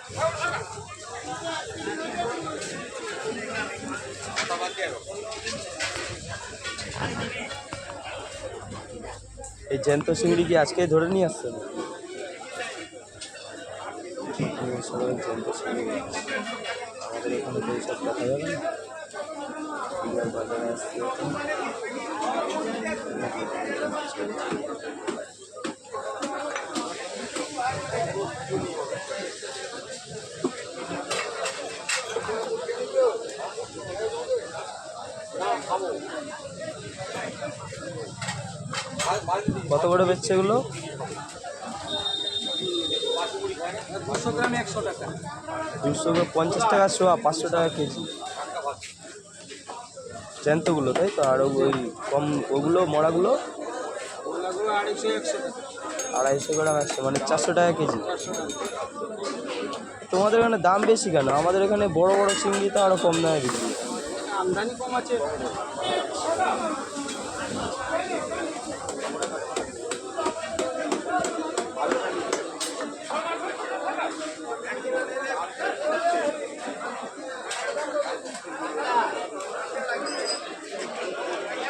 এই জ্যান্ত চিংড়ি কি আজকে ধরে নিয়ে আসছেন? সবাই জ্যান্ত চিংড়ি আমাদের এখানে তো এইসব দেখা যাবে না। বাজারে আসছে কত করে বেচছে এগুলো? 200 গ্রামে 100 টাকা। 250 টাকা শোয়া, 500 টাকা কেজি জ্যান্তগুলো, তাই তো? আর ওই কম ওগুলো মরাগুলো ওগুলো 250 100 টাকা। 250 গ্রাম 100, মানে 400 টাকা কেজি। 400 টাকা। তোমাদের এখানে দাম বেশি কেন? আমাদের এখানে বড় বড় চিংড়ি তো আরও কম দামে বিক্রি। আমদানি কম আছে।